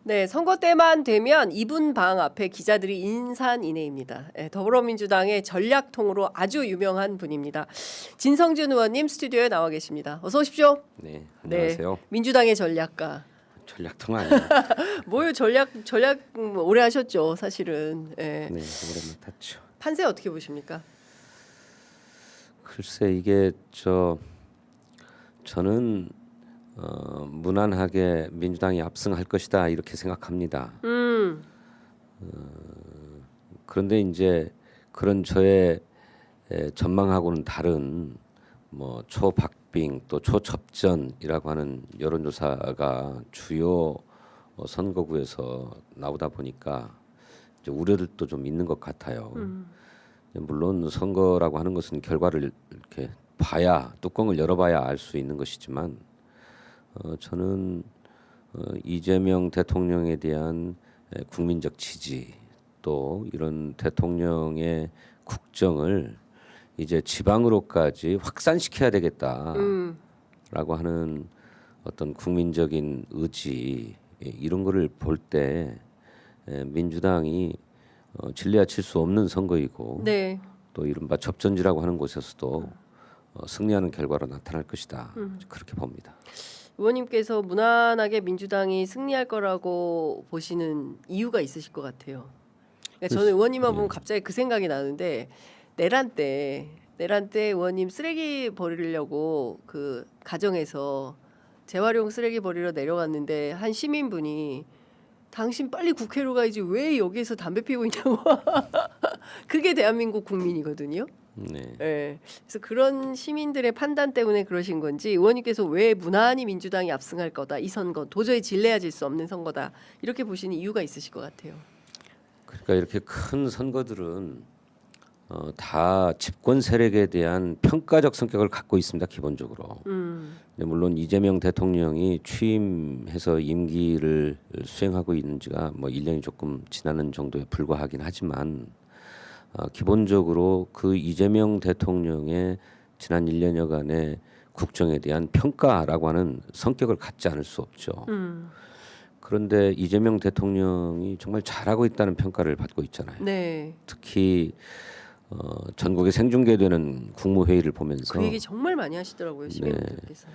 네, 선거 때만 되면 이분 방 앞에 기자들이 인산인해입니다. 네, 더불어민주당의 전략통으로 아주 유명한 분입니다. 진성준 의원님 스튜디오에 나와 계십니다. 어서 오십시오. 네, 네, 안녕하세요. 민주당의 전략가. 전략통 아니에요. 뭐요, 전략 오래 하셨죠, 사실은. 네. 네, 오래 맡았죠. 판세 어떻게 보십니까? 글쎄 이게 저는 무난하게 민주당이 압승할 것이다 이렇게 생각합니다. 그런데 이제 그런 저의 전망하고는 다른 뭐 초박빙 또 초접전이라고 하는 여론조사가 주요 선거구에서 나오다 보니까 이제 우려들도 좀 있는 것 같아요. 물론 선거라고 하는 것은 결과를 이렇게 봐야 뚜껑을 열어봐야 알 수 있는 것이지만 저는 이재명 대통령에 대한 국민적 지지 또 이런 대통령의 국정을 이제 지방으로까지 확산시켜야 되겠다라고 하는 어떤 국민적인 의지 이런 거를 볼 때 민주당이 질려야 칠 수 없는 선거이고 네. 또 이른바 접전지라고 하는 곳에서도 승리하는 결과로 나타날 것이다 그렇게 봅니다. 의원님께서 무난하게 민주당이 승리할 거라고 보시는 이유가 있으실 것 같아요. 그러니까 저는 의원님만 보면 갑자기 그 생각이 나는데 내란 때 의원님 쓰레기 버리려고 그 가정에서 재활용 쓰레기 버리러 내려갔는데 한 시민분이 당신 빨리 국회로 가야지 왜 여기서 담배 피우고 있냐고. 그게 대한민국 국민이거든요. 네. 네. 그래서 그런 시민들의 판단 때문에 그러신 건지 의원님께서 왜 무난히 민주당이 압승할 거다 이 선거 도저히 질려질 수 없는 선거다 이렇게 보시는 이유가 있으실 것 같아요. 그러니까 이렇게 큰 선거들은 다 집권 세력에 대한 평가적 성격을 갖고 있습니다. 기본적으로. 근데 물론 이재명 대통령이 취임해서 임기를 수행하고 있는 지가 뭐 1년이 조금 지나는 정도에 불과하긴 하지만 기본적으로 그 이재명 대통령의 지난 1년여간의 국정에 대한 평가라고 하는 성격을 갖지 않을 수 없죠. 그런데 이재명 대통령이 정말 잘하고 있다는 평가를 받고 있잖아요. 네. 특히 전국에 생중계되는 국무회의를 보면서 그 얘기 정말 많이 하시더라고요 시민분들께서.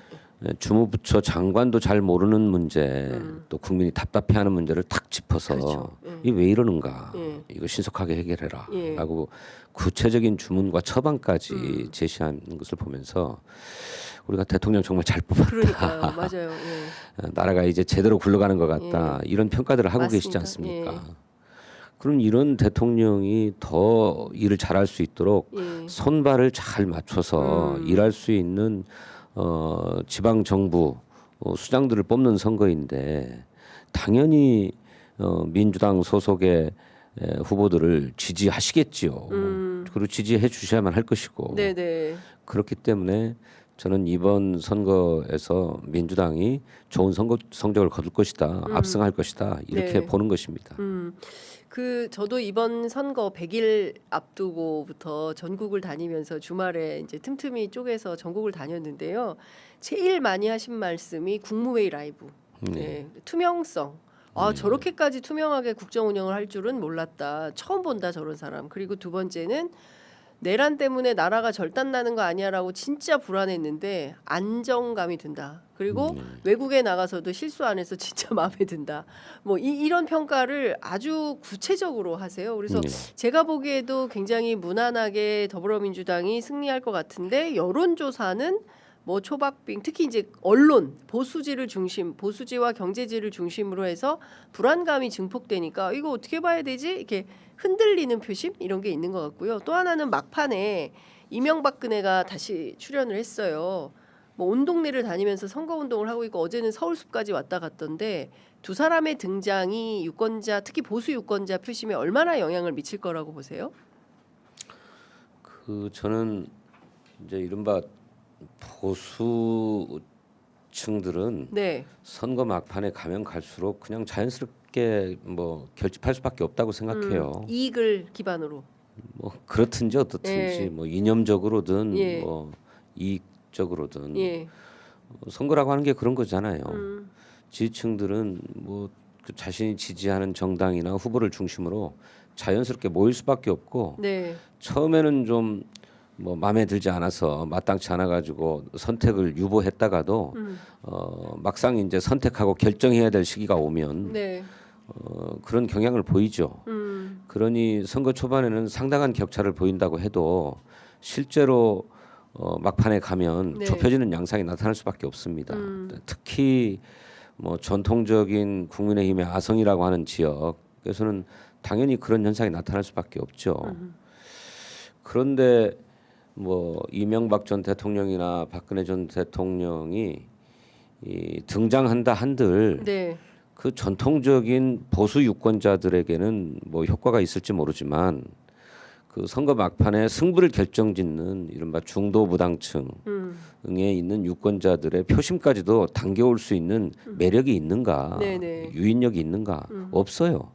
주무부처 장관도 잘 모르는 문제 또 국민이 답답해하는 문제를 탁 짚어서 그렇죠. 이게 왜 이러는가 예. 이거 신속하게 해결해라 예. 라고 구체적인 주문과 처방까지 제시하는 것을 보면서 우리가 대통령 정말 잘 뽑았다. 그러니까요. 맞아요. 예. 나라가 이제 제대로 굴러가는 것 같다. 이런 평가들을 하고 계시지 맞습니다. 않습니까? 그럼 이런 대통령이 더 일을 잘할 수 있도록 예. 손발을 잘 맞춰서 일할 수 있는 지방 정부 수장들을 뽑는 선거인데 당연히 민주당 소속의 후보들을 지지하시겠지요. 그리고 지지해 주셔야만 할 것이고 네네. 그렇기 때문에 저는 이번 선거에서 민주당이 좋은 성적을 거둘 것이다, 압승할 것이다 이렇게 네. 보는 것입니다. 저도 이번 선거 100일 앞두고부터 전국을 다니면서 주말에 이제 틈틈이 쪼개서 전국을 다녔는데요. 제일 많이 하신 말씀이 국무회의 라이브. 네. 투명성. 저렇게까지 투명하게 국정 운영을 할 줄은 몰랐다. 처음 본다 저런 사람. 그리고 두 번째는 내란 때문에 나라가 절단나는 거 아니야라고 진짜 불안했는데 안정감이 든다. 그리고 외국에 나가서도 실수 안 해서 진짜 마음에 든다. 뭐 이런 평가를 아주 구체적으로 하세요. 그래서 제가 보기에도 굉장히 무난하게 더불어민주당이 승리할 것 같은데 여론조사는 뭐 초박빙 특히 이제 언론 보수지와 경제지를 중심으로 해서 불안감이 증폭되니까 이거 어떻게 봐야 되지? 이렇게 흔들리는 표심 이런 게 있는 것 같고요. 또 하나는 막판에 이명박근혜가 다시 출연을 했어요. 뭐 온 동네를 다니면서 선거 운동을 하고 있고 어제는 서울숲까지 왔다 갔던데 두 사람의 등장이 유권자 특히 보수 유권자 표심에 얼마나 영향을 미칠 거라고 보세요? 저는 이제 이른바 보수층들은 네. 선거 막판에 가면 갈수록 그냥 자연스럽게 뭐 결집할 수밖에 없다고 생각해요. 이익을 기반으로. 뭐 그렇든지 어떻든지 예. 뭐 이념적으로든 예. 뭐 이익적으로든 예. 선거라고 하는 게 그런 거잖아요. 지지층들은 뭐 그 자신이 지지하는 정당이나 후보를 중심으로 자연스럽게 모일 수밖에 없고 네. 처음에는 좀 뭐 마음에 들지 않아서 마땅치 않아 가지고 선택을 유보했다가도 막상 이제 선택하고 결정해야 될 시기가 오면 네. 그런 경향을 보이죠. 그러니 선거 초반에는 상당한 격차를 보인다고 해도 실제로 막판에 가면 네. 좁혀지는 양상이 나타날 수밖에 없습니다. 특히 뭐 전통적인 국민의힘의 아성이라고 하는 지역에서는 당연히 그런 현상이 나타날 수밖에 없죠. 그런데 뭐 이명박 전 대통령이나 박근혜 전 대통령이 등장한다 한들 네. 그 전통적인 보수 유권자들에게는 뭐 효과가 있을지 모르지만 그 선거 막판에 승부를 결정짓는 이른바 중도 무당층에 있는 유권자들의 표심까지도 당겨올 수 있는 매력이 있는가, 네네. 유인력이 있는가 없어요.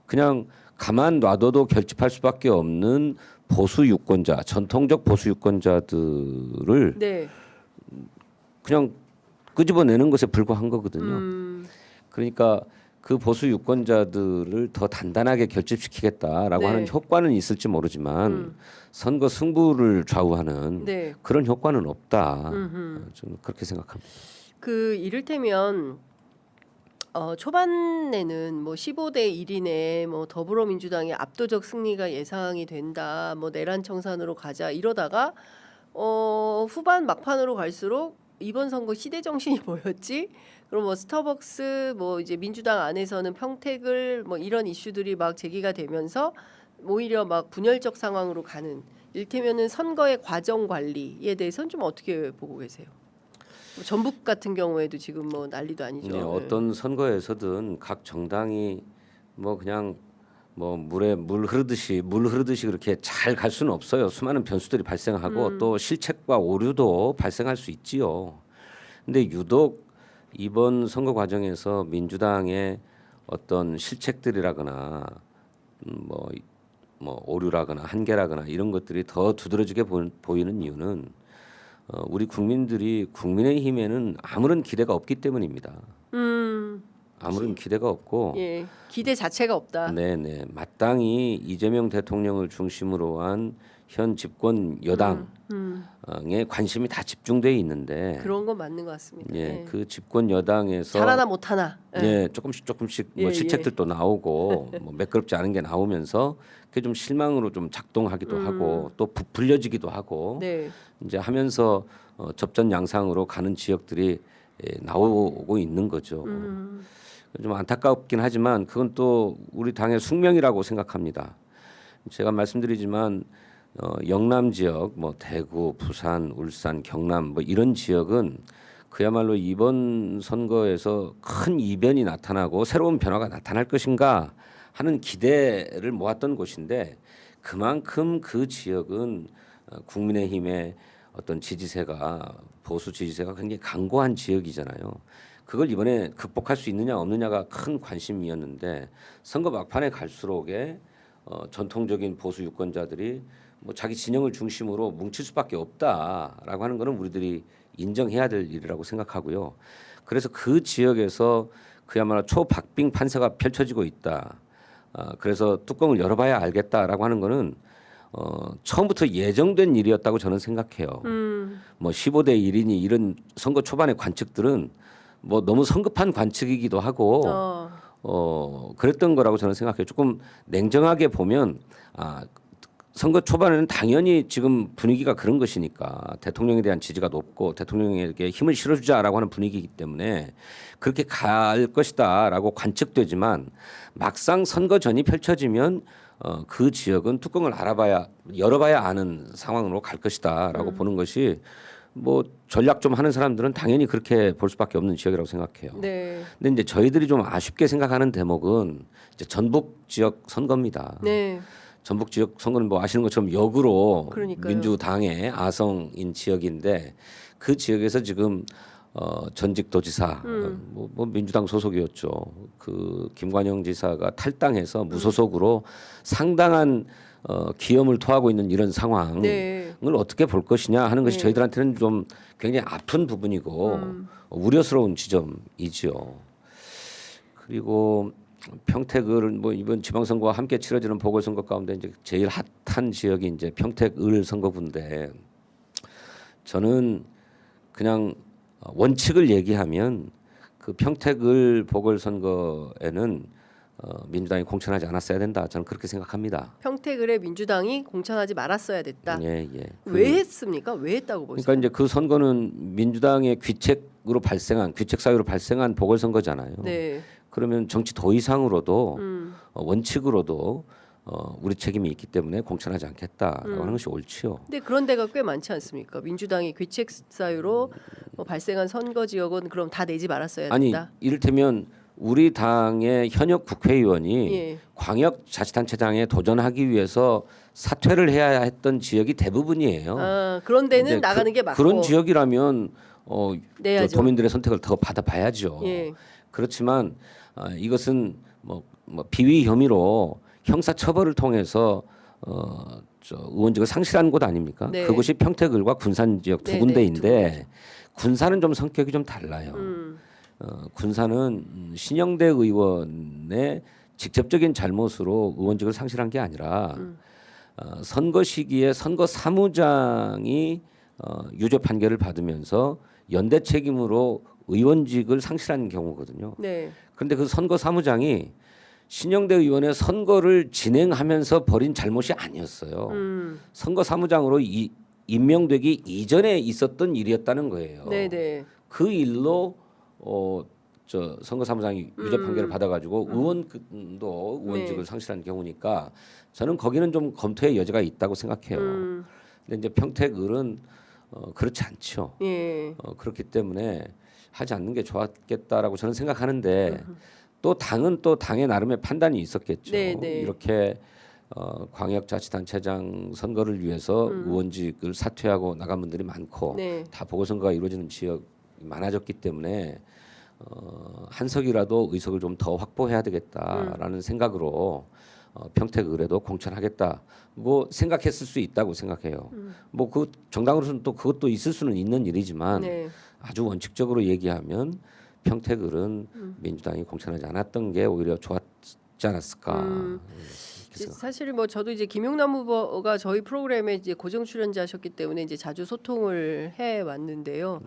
그냥 가만 놔둬도 결집할 수밖에 없는 보수 유권자, 전통적 보수 유권자들을 네. 그냥 끄집어내는 것에 불과한 거거든요. 그러니까 그 보수 유권자들을 더 단단하게 결집시키겠다라고 네. 하는 효과는 있을지 모르지만 선거 승부를 좌우하는 네. 그런 효과는 없다. 저는 그렇게 생각합니다. 그 이를테면 초반에는 뭐 15대 1이네 뭐 더불어민주당의 압도적 승리가 예상이 된다. 뭐 내란 청산으로 가자 이러다가 후반 막판으로 갈수록 이번 선거 시대 정신이 뭐였지? 그럼 뭐 스타벅스 뭐 이제 민주당 안에서는 평택을 뭐 이런 이슈들이 막 제기가 되면서 오히려 막 분열적 상황으로 가는 이를테면은 선거의 과정 관리에 대해서는 좀 어떻게 보고 계세요? 뭐 전북 같은 경우에도 지금 뭐 난리도 아니죠. 네, 어떤 선거에서든 각 정당이 뭐 그냥 뭐 물에 물 흐르듯이 그렇게 잘 갈 수는 없어요. 수많은 변수들이 발생하고 또 실책과 오류도 발생할 수 있지요. 근데 유독 이번 선거 과정에서 민주당의 어떤 실책들이라거나 뭐 오류라거나 한계라거나 이런 것들이 더 두드러지게 보이는 이유는 우리 국민들이 국민의힘에는 아무런 기대가 없기 때문입니다. 아무런 기대가 없고 예, 기대 자체가 없다. 네네 마땅히 이재명 대통령을 중심으로 한 현 집권 여당에 관심이 다 집중돼 있는데 그런 건 맞는 것 같습니다. 예, 그 집권 여당에서 잘하나 못하나. 예, 조금씩 뭐 예, 실책들도 나오고 뭐 매끄럽지 않은 게 나오면서 그게 좀 실망으로 좀 작동하기도 하고 또 부풀려지기도 하고 네. 이제 하면서 접전 양상으로 가는 지역들이 나오고 있는 거죠. 좀 안타깝긴 하지만 그건 또 우리 당의 숙명이라고 생각합니다. 제가 말씀드리지만 영남 지역, 뭐 대구, 부산, 울산, 경남 뭐 이런 지역은 그야말로 이번 선거에서 큰 이변이 나타나고 새로운 변화가 나타날 것인가 하는 기대를 모았던 곳인데 그만큼 그 지역은 국민의힘의 어떤 지지세가 보수 지지세가 굉장히 강고한 지역이잖아요. 그걸 이번에 극복할 수 있느냐 없느냐가 큰 관심이었는데 선거 막판에 갈수록에 전통적인 보수 유권자들이 뭐 자기 진영을 중심으로 뭉칠 수밖에 없다라고 하는 것은 우리들이 인정해야 될 일이라고 생각하고요. 그래서 그 지역에서 그야말로 초박빙 판세가 펼쳐지고 있다. 그래서 뚜껑을 열어봐야 알겠다라고 하는 것은 처음부터 예정된 일이었다고 저는 생각해요. 뭐 15대 1이니 이런 선거 초반의 관측들은 뭐 너무 성급한 관측이기도 하고 그랬던 거라고 저는 생각해요. 조금 냉정하게 보면 선거 초반에는 당연히 지금 분위기가 그런 것이니까 대통령에 대한 지지가 높고 대통령에게 힘을 실어주자라고 하는 분위기이기 때문에 그렇게 갈 것이다라고 관측되지만 막상 선거 전이 펼쳐지면 그 지역은 뚜껑을 열어봐야 아는 상황으로 갈 것이다라고 보는 것이 뭐 전략 좀 하는 사람들은 당연히 그렇게 볼 수밖에 없는 지역이라고 생각해요. 네. 근데 이제 저희들이 좀 아쉽게 생각하는 대목은 이제 전북 지역 선거입니다. 네. 전북 지역 선거는 뭐 아시는 것처럼 역으로 그러니까요. 민주당의 아성인 지역인데 그 지역에서 지금 전직 도지사 뭐 민주당 소속이었죠. 그 김관영 지사가 탈당해서 무소속으로 상당한 기염을 토하고 있는 이런 상황을 네. 어떻게 볼 것이냐 하는 것이 네. 저희들한테는 좀 굉장히 아픈 부분이고 우려스러운 지점이지요. 그리고 평택을 뭐 이번 지방선거와 함께 치러지는 보궐선거 가운데 이제 제일 핫한 지역이 이제 평택을 선거구인데 저는 그냥 원칙을 얘기하면 그 평택을 보궐선거에는 민주당이 공천하지 않았어야 된다. 저는 그렇게 생각합니다. 평택을에 민주당이 공천하지 말았어야 됐다. 예, 예. 왜 했습니까? 왜 했다고 보세요? 그러니까 이제 그 선거는 민주당의 귀책 사유로 발생한 보궐선거잖아요. 네. 그러면 정치 도의상으로도 원칙으로도 우리 책임이 있기 때문에 공천하지 않겠다라고 하는 것이 옳지요. 근데 그런 데가 꽤 많지 않습니까? 민주당이 귀책 사유로 발생한 선거 지역은 그럼 다 내지 말았어야 아니 된다. 이를테면 우리 당의 현역 국회의원이 예. 광역자치단체장에 도전하기 위해서 사퇴를 해야 했던 지역이 대부분이에요. 아, 그런 데는 이제 나가는 게 맞고. 그런 지역이라면 내야죠. 도민들의 선택을 더 받아봐야죠. 예. 그렇지만 이것은 뭐 비위 혐의로 형사 처벌을 통해서 의원직을 상실한 곳 아닙니까? 네. 그것이 평택을과 군산 지역 두 네, 군데인데 네, 두 군데. 군산은 좀 성격이 좀 달라요. 군산은 신영대 의원의 직접적인 잘못으로 의원직을 상실한 게 아니라 선거 시기에 선거 사무장이 유죄 판결을 받으면서 연대 책임으로 의원직을 상실한 경우거든요. 네. 그런데 그 선거 사무장이 신영대 의원의 선거를 진행하면서 벌인 잘못이 아니었어요. 선거 사무장으로 임명되기 이전에 있었던 일이었다는 거예요. 네네. 그 일로 선거 사무장이 유죄 판결을 받아가지고 의원도 의원직을 네. 상실한 경우니까 저는 거기는 좀 검토의 여지가 있다고 생각해요. 근데 이제 평택을은 그렇지 않죠. 예. 그렇기 때문에 하지 않는 게 좋았겠다라고 저는 생각하는데 또 당은 또 당의 나름의 판단이 있었겠죠. 네, 네. 이렇게 광역자치단체장 선거를 위해서 의원직을 사퇴하고 나간 분들이 많고 네. 다 보궐선거가 이루어지는 지역이 많아졌기 때문에 한 석이라도 의석을 좀 더 확보해야 되겠다라는 생각으로 평택을에도 공천하겠다. 뭐 생각했을 수 있다고 생각해요. 뭐 그 정당으로서는 또 그것도 있을 수는 있는 일이지만 네. 아주 원칙적으로 얘기하면 평택을은 민주당이 공천하지 않았던 게 오히려 좋았지 않았을까. 이렇게 생각. 사실 뭐 저도 이제 김용남 후보가 저희 프로그램에 이제 고정 출연자셨기 때문에 이제 자주 소통을 해 왔는데요.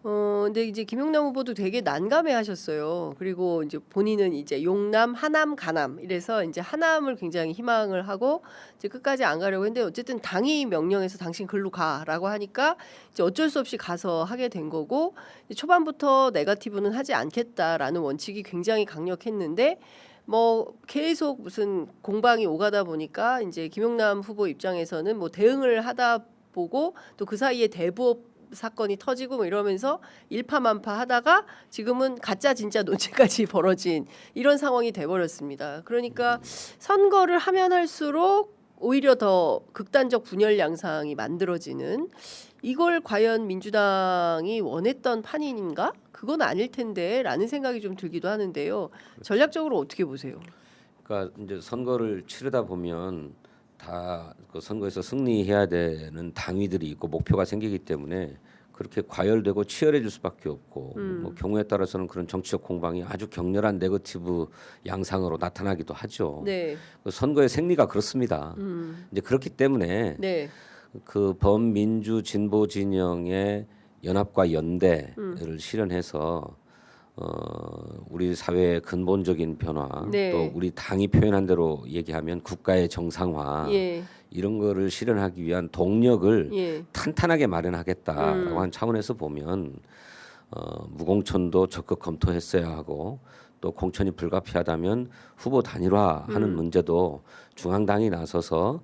근데 이제 김용남 후보도 되게 난감해하셨어요. 그리고 이제 본인은 이제 용남, 하남, 가남 이래서 이제 하남을 굉장히 희망을 하고 이제 끝까지 안 가려고 했는데 어쨌든 당이 명령해서 당신 글로 가라고 하니까 이제 어쩔 수 없이 가서 하게 된 거고 초반부터 네거티브는 하지 않겠다라는 원칙이 굉장히 강력했는데 뭐 계속 무슨 공방이 오가다 보니까 이제 김용남 후보 입장에서는 뭐 대응을 하다 보고 또 그 사이에 대부업 사건이 터지고 뭐 이러면서 일파만파 하다가 지금은 가짜 진짜 논쟁까지 벌어진 이런 상황이 돼버렸습니다. 그러니까 선거를 하면 할수록 오히려 더 극단적 분열 양상이 만들어지는 이걸 과연 민주당이 원했던 판인가? 그건 아닐 텐데라는 생각이 좀 들기도 하는데요. 전략적으로 어떻게 보세요? 그러니까 이제 선거를 치르다 보면 다 그 선거에서 승리해야 되는 당위들이 있고 목표가 생기기 때문에 그렇게 과열되고 치열해질 수밖에 없고 뭐 경우에 따라서는 그런 정치적 공방이 아주 격렬한 네거티브 양상으로 나타나기도 하죠. 네. 그 선거의 생리가 그렇습니다. 이제 그렇기 때문에 네. 그 범민주 진보 진영의 연합과 연대를 실현해서 우리 사회의 근본적인 변화 네. 또 우리 당이 표현한 대로 얘기하면 국가의 정상화 예. 이런 거를 실현하기 위한 동력을 예. 탄탄하게 마련하겠다라고 하는 차원에서 보면 무공천도 적극 검토했어야 하고 또 공천이 불가피하다면 후보 단일화하는 문제도 중앙당이 나서서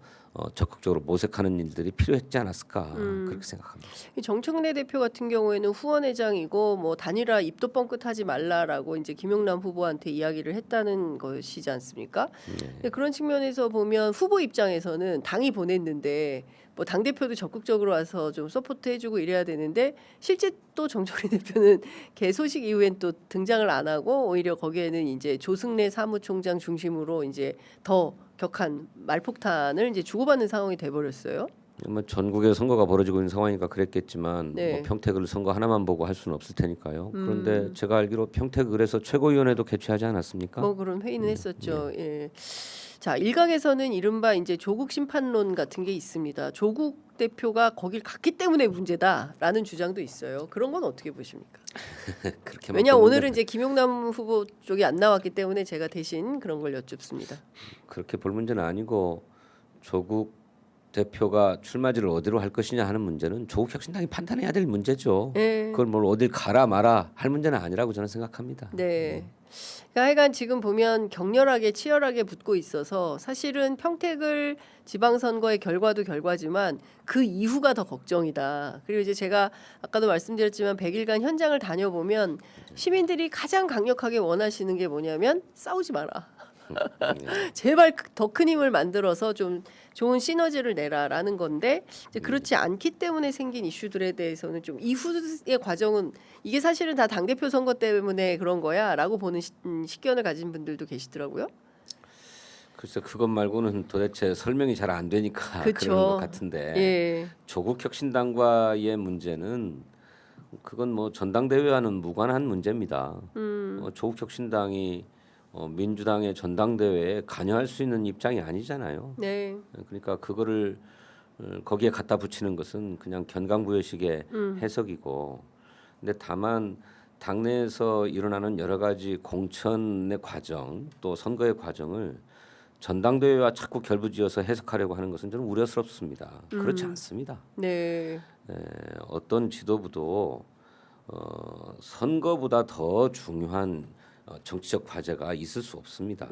적극적으로 모색하는 일들이 필요했지 않았을까 그렇게 생각합니다. 정청래 대표 같은 경우에는 후원회장이고 뭐 단일화 입도 뻥끗하지 말라라고 이제 김용남 후보한테 이야기를 했다는 것이지 않습니까? 근데 그런 측면에서 보면 후보 입장에서는 당이 보냈는데 뭐 당 대표도 적극적으로 와서 좀 서포트해주고 이래야 되는데 실제 또 정청래 대표는 개소식 이후엔 또 등장을 안 하고 오히려 거기에는 이제 조승래 사무총장 중심으로 이제 더 격한 말폭탄을 이제 주고받는 상황이 돼버렸어요. 뭐 전국에 선거가 벌어지고 있는 상황이니까 그랬겠지만 네. 뭐 평택을 선거 하나만 보고 할 수는 없을 테니까요. 그런데 제가 알기로 평택을에서 최고위원회도 개최하지 않았습니까? 뭐 그런 회의는 했었죠. 예. 자, 일각에서는 이른바 이제 조국 심판론 같은 게 있습니다. 조국 대표가 거길 갔기 때문에 문제다라는 주장도 있어요. 그런 건 어떻게 보십니까? 그렇게 왜냐 오늘은 이제 김용남 후보 쪽이 안 나왔기 때문에 제가 대신 그런 걸 여쭙습니다. 그렇게 볼 문제는 아니고 조국 대표가 출마지를 어디로 할 것이냐 하는 문제는 조국 혁신당이 판단해야 될 문제죠. 네. 그걸 뭘 어딜 가라 마라 할 문제는 아니라고 저는 생각합니다. 네. 그러니까 하여간 지금 보면 격렬하게 치열하게 붙고 있어서 사실은 평택을 지방선거의 결과도 결과지만 그 이후가 더 걱정이다. 그리고 이제 제가 아까도 말씀드렸지만 100일간 현장을 다녀보면 시민들이 가장 강력하게 원하시는 게 뭐냐면 싸우지 마라. 제발 더 큰 힘을 만들어서 좀 좋은 시너지를 내라라는 건데 이제 그렇지 않기 때문에 생긴 이슈들에 대해서는 좀 이후의 과정은 이게 사실은 다 당대표 선거 때문에 그런 거야라고 보는 식견을 가진 분들도 계시더라고요. 글쎄 그것 말고는 도대체 설명이 잘 안 되니까 그쵸. 그런 것 같은데 예. 조국 혁신당과의 문제는 그건 뭐 전당대회와는 무관한 문제입니다. 조국 혁신당이 민주당의 전당대회에 관여할 수 있는 입장이 아니잖아요. 네. 그러니까 그거를 거기에 갖다 붙이는 것은 그냥 견강부여식의 해석이고, 근데 다만 당내에서 일어나는 여러 가지 공천의 과정 또 선거의 과정을 전당대회와 자꾸 결부지어서 해석하려고 하는 것은 저는 우려스럽습니다. 그렇지 않습니다. 네. 어떤 지도부도 선거보다 더 중요한 정치적 과제가 있을 수 없습니다.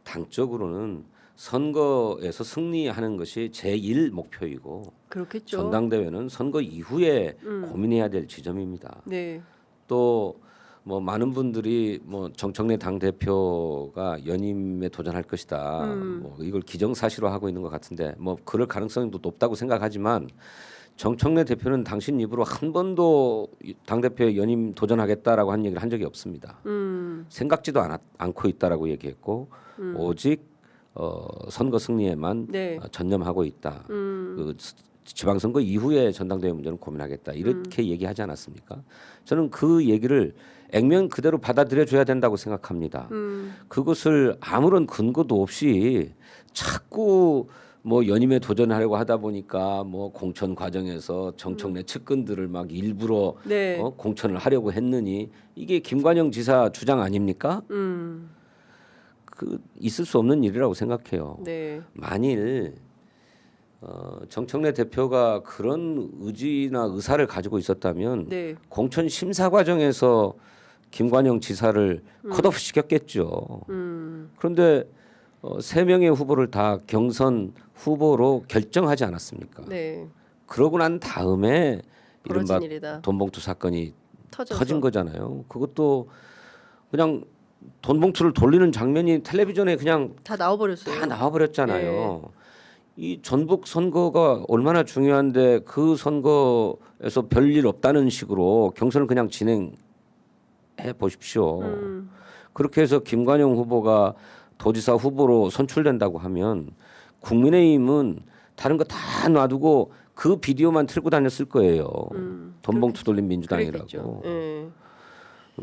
당적으로는 선거에서 승리하는 것이 제1 목표이고 그렇겠죠. 전당대회는 선거 이후에 고민해야 될 지점입니다. 네. 또 뭐 많은 분들이 뭐 정청래 당 대표가 연임에 도전할 것이다. 뭐 이걸 기정사실화하고 있는 것 같은데 뭐 그럴 가능성도 높다고 생각하지만 정청래 대표는 당신 입으로 한 번도 당 대표에 연임 도전하겠다라고 한 얘기를 한 적이 없습니다. 생각지도 않고 있다라고 얘기했고 오직 선거 승리에만 네. 전념하고 있다. 그 지방선거 이후에 전당대회 문제는 고민하겠다 이렇게 얘기하지 않았습니까? 저는 그 얘기를 액면 그대로 받아들여 줘야 된다고 생각합니다. 그것을 아무런 근거도 없이 자꾸 뭐 연임에 도전하려고 하다 보니까 뭐 공천 과정에서 정청래 측근들을 막 일부러 네. 공천을 하려고 했느니 이게 김관영 지사 주장 아닙니까? 그 있을 수 없는 일이라고 생각해요. 네. 만일 정청래 대표가 그런 의지나 의사를 가지고 있었다면 네. 공천 심사 과정에서 김관영 지사를 컷오프 시켰겠죠. 그런데 3명의 후보를 다 경선 후보로 결정하지 않았습니까? 네. 그러고 난 다음에 이른바 벌어진 일이다. 돈봉투 사건이 터져서. 터진 거잖아요. 그것도 그냥 돈봉투를 돌리는 장면이 텔레비전에 그냥 다 나와버렸어요. 다 나와버렸잖아요. 이 전북 선거가 얼마나 중요한데 그 선거에서 별일 없다는 식으로 경선을 그냥 진행해 보십시오. 그렇게 해서 김관영 후보가 도지사 후보로 선출된다고 하면 국민의힘은 다른 거 다 놔두고 그 비디오만 틀고 다녔을 거예요. 돈봉투 돌린 민주당이라고.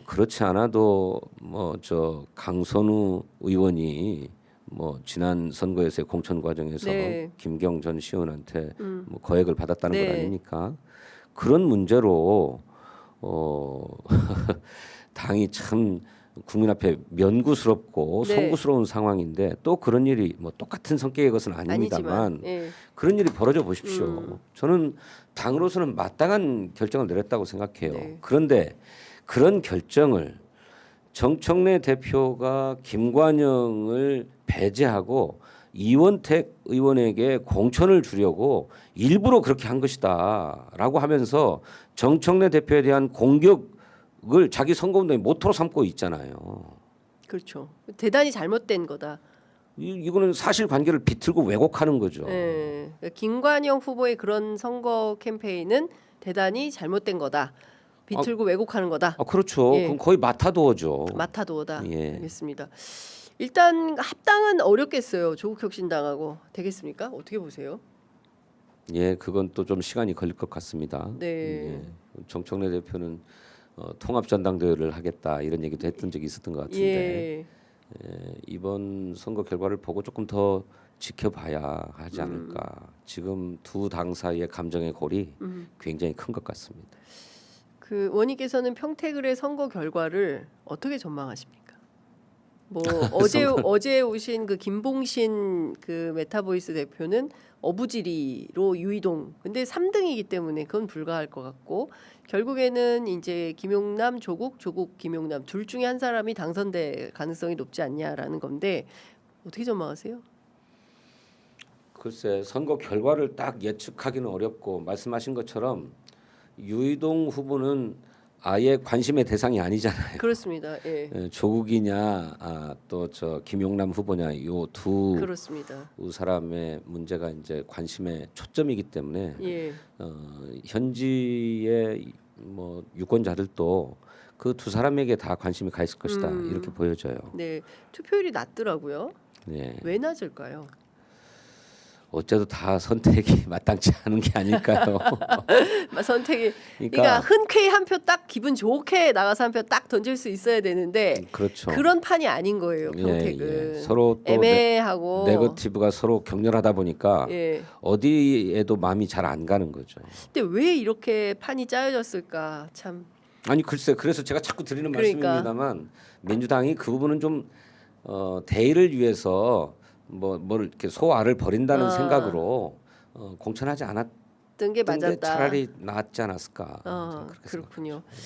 그렇지 않아도 뭐 저 강선우 의원이 뭐 지난 선거에서의 공천 과정에서 네. 김경 전 시의원한테 뭐 거액을 받았다는 네. 것 아닙니까? 그런 문제로 당이 참 국민 앞에 면구스럽고 네. 송구스러운 상황인데 또 그런 일이 뭐 똑같은 성격의 것은 아닙니다만 아니지만. 예. 그런 일이 벌어져 보십시오. 저는 당으로서는 마땅한 결정을 내렸다고 생각해요. 네. 그런데 그런 결정을 정청래 대표가 김관영을 배제하고 이원택 의원에게 공천을 주려고 일부러 그렇게 한 것이다라고 하면서 정청래 대표에 대한 공격을 자기 선거운동의 모토로 삼고 있잖아요. 그렇죠. 대단히 잘못된 거다. 이거는 사실관계를 비틀고 왜곡하는 거죠. 예. 그러니까 김관영 후보의 그런 선거 캠페인은 대단히 잘못된 거다. 비틀고 왜곡하는 거다. 그렇죠. 예. 그럼 거의 마타도어죠. 마타도어다. 예. 알겠습니다. 일단 합당은 어렵겠어요. 조국혁신당하고 되겠습니까? 어떻게 보세요? 예, 그건 또 좀 시간이 걸릴 것 같습니다. 네. 예, 정청래 대표는 통합 전당대회를 하겠다 이런 얘기도 했던 적이 있었던 것 같은데 예. 이번 선거 결과를 보고 조금 더 지켜봐야 하지 않을까. 지금 두 당 사이의 감정의 골이 굉장히 큰 것 같습니다. 그 원님께서는 평택을의 선거 결과를 어떻게 전망하십니까? 뭐 어제 오신 그 김봉신 그 메타보이스 대표는 어부지리로 유이동 근데 3등이기 때문에 그건 불가할 것 같고 결국에는 이제 김용남 조국 김용남 둘 중에 한 사람이 당선될 가능성이 높지 않냐라는 건데 어떻게 전망하세요? 글쎄 선거 결과를 딱 예측하기는 어렵고 말씀하신 것처럼 유이동 후보는 아예 관심의 대상이 아니잖아요. 그렇습니다. 예. 조국이냐 또 저 김용남 후보냐 요 두 그렇습니다. 사람의 문제가 이제 관심의 초점이기 때문에 예. 현지의 뭐 유권자들도 그 두 사람에게 다 관심이 가 있을 것이다 이렇게 보여져요. 네. 투표율이 낮더라고요. 네. 왜 낮을까요? 어째도 다 선택이 마땅치 않은 게 아닐까요? 선택이 그러니까 그러니까 흔쾌히 한 표 딱 기분 좋게 나가서 한 표 딱 던질 수 있어야 되는데 그렇죠. 그런 판이 아닌 거예요. 예, 평택은 예. 서로 또 애매하고 네거티브가 서로 격렬하다 보니까 예. 어디에도 마음이 잘 안 가는 거죠. 근데 왜 이렇게 판이 짜여졌을까 참. 아니 글쎄 그래서 제가 자꾸 드리는 그러니까. 말씀입니다만 민주당이 그 부분은 좀 대의를 위해서 뭘 이렇게 소화를 버린다는 생각으로 공천하지 않았던 게 맞았다. 게 차라리 낫지 않았을까. 저는 그렇게 그렇군요. 생각합니다.